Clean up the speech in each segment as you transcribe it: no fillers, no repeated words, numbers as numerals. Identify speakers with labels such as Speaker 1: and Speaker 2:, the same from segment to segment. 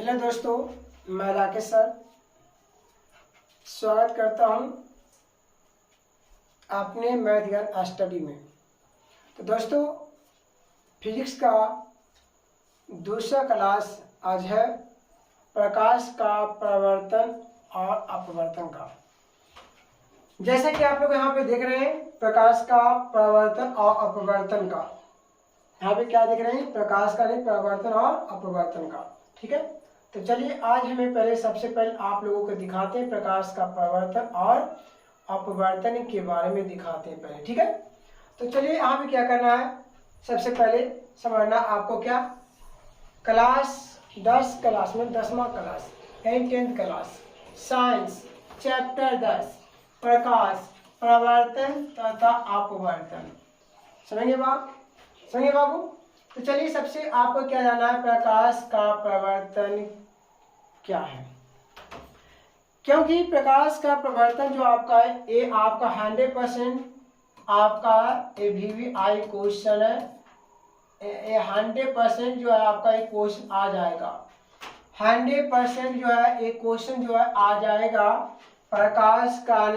Speaker 1: Hello दोस्तों, मैं Rakesh sir स्वागत करता हूं अपने मैथ ज्ञान स्टडी में। तो दोस्तों, फिजिक्स का दूसरा क्लास आज है प्रकाश का प्रवर्तन और अपवर्तन का। जैसे कि आप लोग यहाँ पे देख रहे हैं प्रकाश का प्रवर्तन और अपवर्तन का। यहाँ पे क्या देख रहे हैं? प्रकाश का नहीं, प्रवर्तन और अपवर्तन का। ठीक है, तो चलिए आज हमें सबसे पहले आप लोगों को दिखाते हैं प्रकाश का प्रवर्तन और अपवर्तन के बारे में दिखाते हैं पहले। ठीक है, तो चलिए यहाँ पे क्या करना है, सबसे पहले समझना आपको क्या क्लास 10 क्लास में 10वां क्लास यानी 10th क्लास साइंस चैप्टर 10 प्रकाश प्रवर्तन तथा अपवर्तन। समझेंगे बाबू? तो चलिए सबसे आपको क्या जानना है, प्रकाश का प्रवर्तन क्या है। क्योंकि प्रकाश का प्रवर्तन जो आपका है ये आपका 100% आपका VVI क्वेश्चन है। ये 100% जो है आपका एक क्वेश्चन आ जाएगा। 100% जो है एक क्वेश्चन जो है आ जाएगा प्रकाश का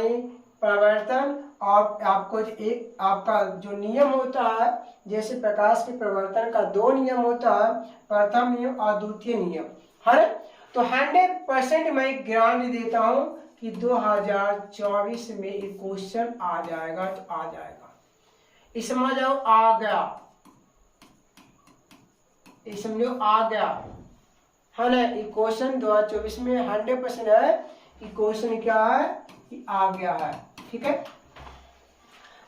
Speaker 1: प्रवर्तन। और आपको एक आपका जो नियम होता है, जैसे प्रकाश के प्रवर्तन का 2 नियम होता है, प्रथम नियम और द्वितीय नियम है। तो 100% मैं गारंटी देता हूं कि 2024 में एक क्वेश्चन आ जाएगा। तो आ जाएगा, इस समझ जाओ आ गया, इस समझो आ गया है ना। ये क्वेश्चन 2024 में 100% है कि क्वेश्चन क्या है कि आ गया है। ठीक है,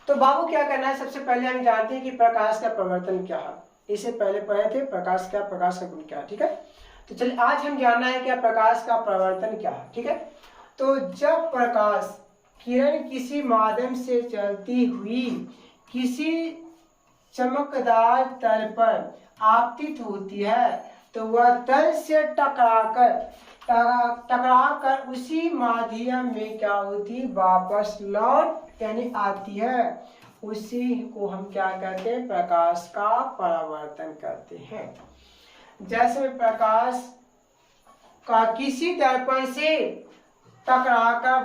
Speaker 1: तो बाबू क्या करना है, सबसे पहले हम जानते हैं कि प्रकाश का प्रवर्तन क्या है। इससे पहले पढ़े थे प्रकाश का गुण क्या है। ठीक है, तो चलिए आज हम जानना है क्या प्रकाश का प्रवर्तन क्या है। ठीक है, तो जब प्रकाश किरण किसी माध्यम से चलती हुई किसी चमकदार तल पर आपतित होती है तो वह तल से टकराकर उसी माध्यम में क्या होती, वापस लौट यानी आती है। उसी को हम क्या कहते हैं, प्रकाश का परावर्तन करते हैं। जैसे प्रकाश का किसी दर्पण से टकराकर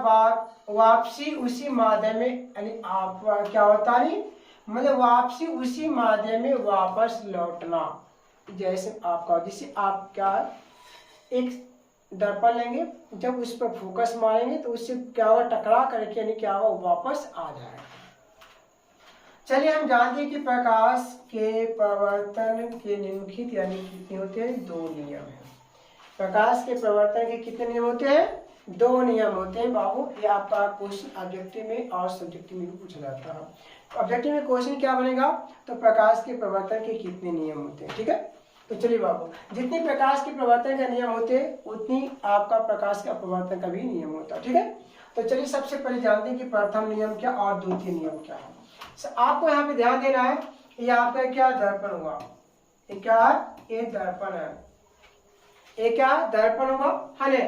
Speaker 1: वापसी उसी माध्यम में यानी आप क्या होता है, मतलब वापसी उसी माध्यम में वापस लौटना। जैसे आपका जिसे आप क्या एक दर्पण लेंगे, जब उस पर फोकस मारेंगे तो उससे क्या होगा, टकरा करके यानी क्या होगा, वापस आ जाएगा। चलिए हम जानते हैं कि प्रकाश के प्रवर्तन के निम्नलिखित यानी कितने होते हैं, 2 नियम है। प्रकाश के प्रवर्तन के कितने नियम होते हैं, 2 नियम होते हैं बाबू। ये आपका क्वेश्चन ऑब्जेक्टिव में और सब्जेक्टिव में भी पूछा जाता है। ऑब्जेक्टिव में क्वेश्चन क्या बनेगा, तो प्रकाश के प्रवर्तन के कितने नियम होते हैं। ठीक है, तो चलिए बाबू, जितनी प्रकाश के प्रवर्तन का नियम होते हैं उतनी आपका प्रकाश का अपवर्तन का भी नियम होता है। ठीक है, तो चलिए सबसे पहले जानते हैं कि प्रथम नियम क्या और द्वितीय नियम क्या है। आपको यहाँ पे ध्यान देना है, ये आपका क्या दर्पण हुआ, ये क्या है, ये दर्पण है, ये क्या दर्पण हुआ है ना।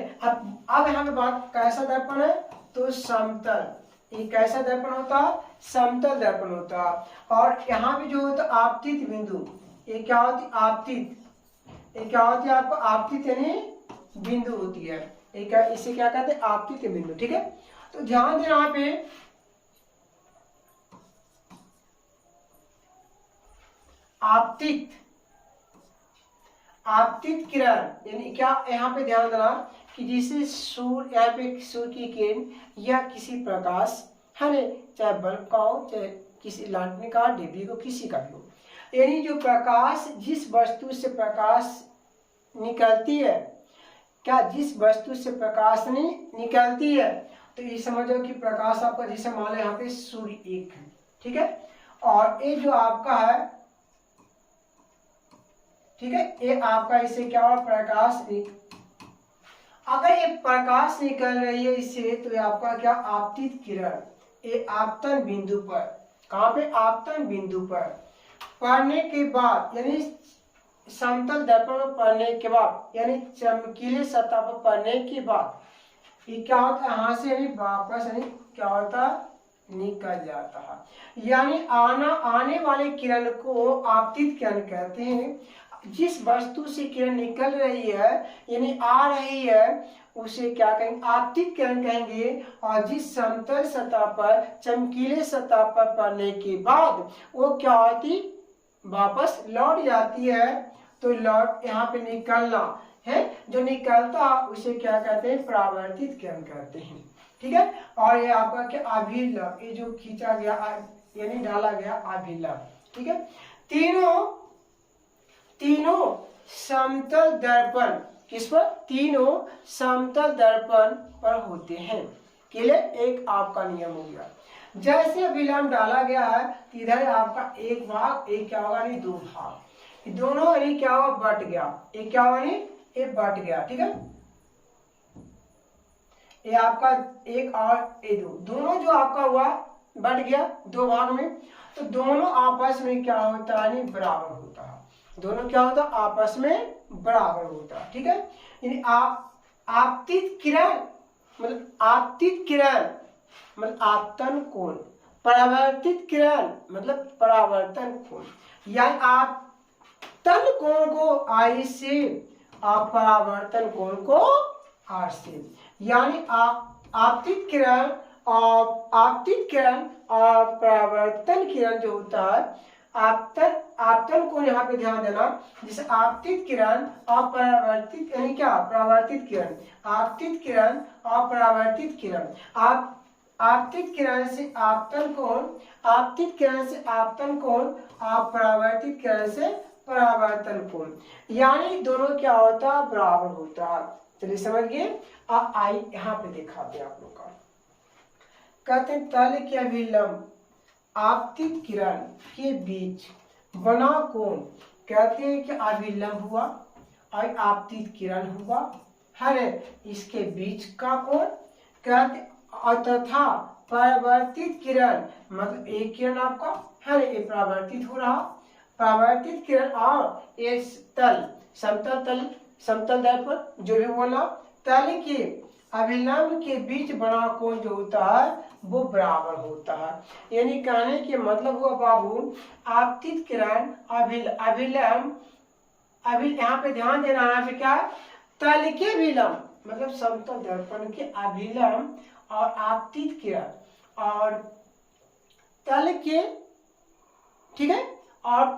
Speaker 1: अब यहाँ पे बात कैसा दर्पण है, तो समतल। ये कैसा दर्पण होता है, समतल दर्पण होता है। और यहाँ पे जो होता है आपतित बिंदु, ये क्या होती है, आपतित, ये क्या होती है आपको आपतित यानी बिंदु होती है। ये क्या, इसे क्या कहते हैं, आपतित बिंदु। ठीक है, तो ध्यान देना यहाँ पे आपतित किरण यानी क्या, यहाँ पे ध्यान देना कि जिसे सूर्य, यहाँ पे सूर्य की किरण या किसी प्रकाश है ना, चाहे बल्ब का हो चाहे किसी लालटेन का, डिब्बी को, किसी का भी हो, यानी जो प्रकाश जिस वस्तु से प्रकाश निकलती है, क्या जिस वस्तु से प्रकाश निकलती है, तो ये समझो कि प्रकाश आपका जैसे मान लो यहाँ पे सूर्य एक है। ठीक है, और ये जो आपका है, ठीक है, ये आपका इससे क्या हो, प्रकाश अगर ये प्रकाश निकल रही है इससे, तो ये आपका क्या, आपतित किरण, ये आपतन बिंदु पर, कहाँ पे, आपतन बिंदु पर पड़ने के बाद यानी समतल दर्पण पर पड़ने के बाद यानी चमकीले सतह पर पड़ने के बाद ये क्या होता है, यहाँ से यानी वापस यानी क्या होता है, निकल जाता है। यानी आने वाले किरण को आपतित किरण कहते हैं। जिस वस्तु से किरण निकल रही है यानी आ रही है उसे क्या कहेंगे, आपतित किरण कहेंगे। और जिस समतल सतह पर, चमकीले सतह पर पड़ने के बाद वो क्या होती, वापस लौट जाती है। तो लौट यहाँ पे निकलना है, जो निकलता उसे क्या कहते हैं, परावर्तित किरण कहते हैं। ठीक है। और ये आपका क्या, अभिलंब, ये जो खींचा गया यानी डाला गया अभिलंब। ठीक है। तीनों समतल दर्पण, किस पर, तीनों समतल दर्पण पर होते हैं। केवल एक आपका नियम हो गया, जैसे अभिलंब डाला गया है इधर आपका एक भाग, एक क्या होगा नहीं, दो भाग, दोनों यानी क्या होगा, बट गया, एक क्या होगा नहीं, ये बट गया। ठीक है। ये आपका एक और ये दो, दोनों जो आपका हुआ बट गया दो भाग में, तो दोनों आपस में क्या होता है, बराबर होता है। दोनों क्या होता है, आपस में बराबर होता है। ठीक है। यानी आपतित किरण मतलब आपतित किरण मतलब आपतन कोण, परावर्तित किरण मतलब परावर्तन कोण। यानी आपतन कोण को आई से और परावर्तन कोण को आर से। यानी आपतित किरण और परावर्तन किरण जो होता है, आपतन को यहाँ पे ध्यान देना, जैसे आपतित किरण और परावर्तित यानी क्या, परावर्तित किरण, आपतित किरण और परावर्तित किरण। आपतित किरण से आपतन कोण, आपतित किरण से आपतन कोण और परावर्तित किरण से परावर्तन कोण, यानी दोनों क्या होता है, बराबर होता है। चलिए समझ गए। आई यहाँ पे दिखाते हैं आप लोग का, कहते हैं तल के अभिलंब आपतित किरण के बीच बना कोण, कहते हैं कि अभिलंब हुआ और आपतित किरण हुआ है, इसके बीच का कोण कहते, और तथा परावर्तित किरण मतलब एक किरण आपका है, ये परावर्तित हो रहा, परावर्तित किरण और इस तल, समतल दर्पण जो भी बोला, तल के अभिलंब के बीच बना कोण जो होता है वो बराबर होता है। यानी कहने के मतलब हुआ बाबू, आपतित किरण अभिलंब यहाँ पे ध्यान देना है, फिर क्या, तल के विलंब मतलब समतल दर्पण के अभिलंब और आपतित किरण और तल के, ठीक है, और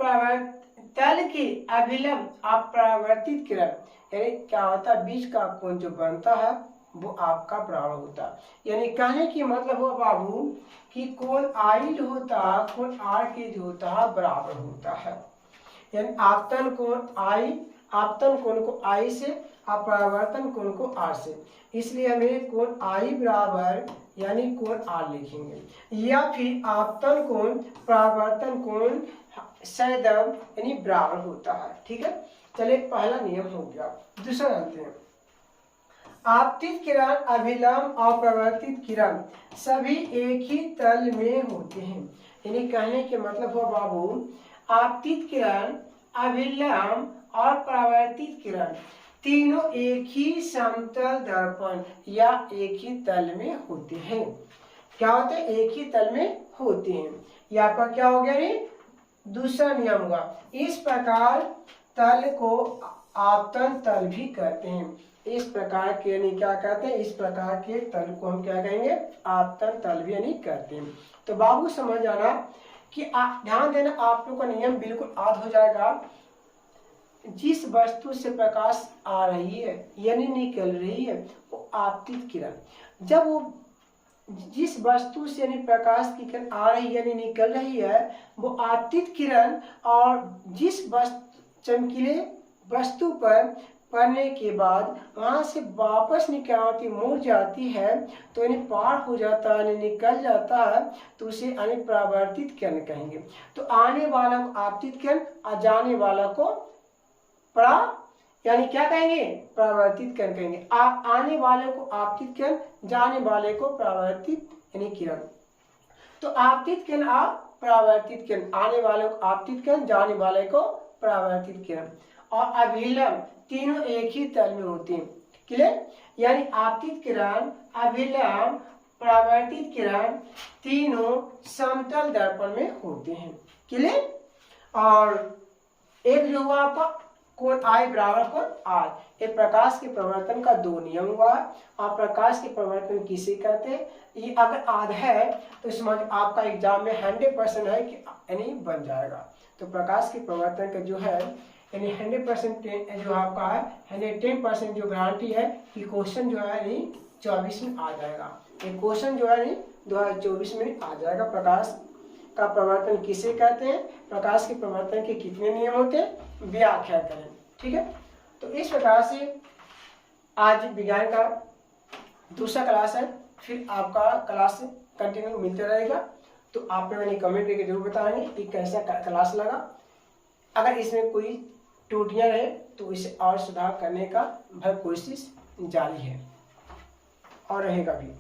Speaker 1: तल के अभिलंब और परावर्तित किरण, यानी क्या होता है, बीच का कोण जो बनता है वो आपका बराबर होता है। यानी कहने की मतलब हुआ बाबू कि कोण आई जो होता है, कोण आर के जो होता है बराबर होता है। यानी आपतन कोण को आई से और परावर्तन कोण को आर से, इसलिए हमें कोण आई बराबर यानी कोण आर लिखेंगे, या फिर आपतन कोण परावर्तन कोण सैद्धांत यानी बराबर होता है। ठीक है। चलिए पहला नियम हो गया। दूसरा जानते हैं, आपतित किरण, अभिलंब और परावर्तित किरण सभी एक ही तल में होते हैं। यानी कहने के मतलब हुआ बाबू, आपतित किरण, अभिलंब और परावर्तित किरण तीनों एक ही समतल दर्पण या एक ही तल में होते हैं। क्या होते हैं, एक ही तल में होते हैं। यहाँ पर क्या हो गया, रे दूसरा नियम हुआ। इस प्रकार तल को आपतन तल भी कहते हैं। इस प्रकार के यानी क्या कहते हैं, इस प्रकार के तल को हम क्या कहेंगे, आपतन तल भी यानी कहते हैं। तो बाबू समझ आना कि ध्यान देना, आप लोग का नियम बिल्कुल याद हो जाएगा। जिस वस्तु से प्रकाश आ रही है यानी निकल रही है वो आपतित किरण, जब वो जिस वस्तु से यानी प्रकाश की किरण आ रही है यानी निकल रही है वो आपतित किरण, और जिस चमकीले वस्तु पर पड़ने के बाद वहां से वापस निकलती मुड़ जाती है, तो यानी पार हो जाता है, निकल जाता है, तो उसे यानी परावर्तित किरण कहेंगे। तो आने वाला को आपतित किरण और जाने वाला को यानी क्या कहेंगे, परावर्तित किरण कहेंगे। आप आने वाले को आपतित किरण, जाने वाले को परावर्तित यानी किरण। तो आपतित किरण और परावर्तित किरण, आने वाले को आपतित किरण, जाने वाले को परावर्तित किरण। और अभिलंब तीनों एक ही तल में होते हैं। क्लियर। यानी आपतित किरण, अभिलंब, परावर्तित किरण तीनों समतल दर्पण में होते हैं। क्लियर। और एक जो हुआ आपका कोण I बराबर कोण R। ये प्रकाश के प्रवर्तन का दो नियम हुआ है। और प्रकाश के प्रवर्तन किसे कहते हैं? ये अगर आध है तो समझ आपका एग्जाम में 100% है कि यानी बन जाएगा। तो प्रकाश के प्रवर्तन का जो है यानी 100% जो आपका है 110% जो गारंटी है कि क्वेश्चन जो है यानी 24 में आ जाएगा। ये क्वेश्चन जो है यानी 2024 में आ जाएगा। प्रकाश का प्रवर्तन किसे कहते हैं? प्रकाश के प्रवर्तन के कितने नियम होते हैं? व्याख्या करें। ठीक है, तो इस प्रकार से आज विज्ञान का दूसरा क्लास है। फिर आपका क्लास कंटिन्यू मिलता रहेगा। तो आप मैंने कमेंट करके जरूर बताएंगे कि कैसा क्लास लगा। अगर इसमें कोई त्रुटियां रहे तो इसे और सुधार करने का भर कोशिश जारी है और रहेगा भी।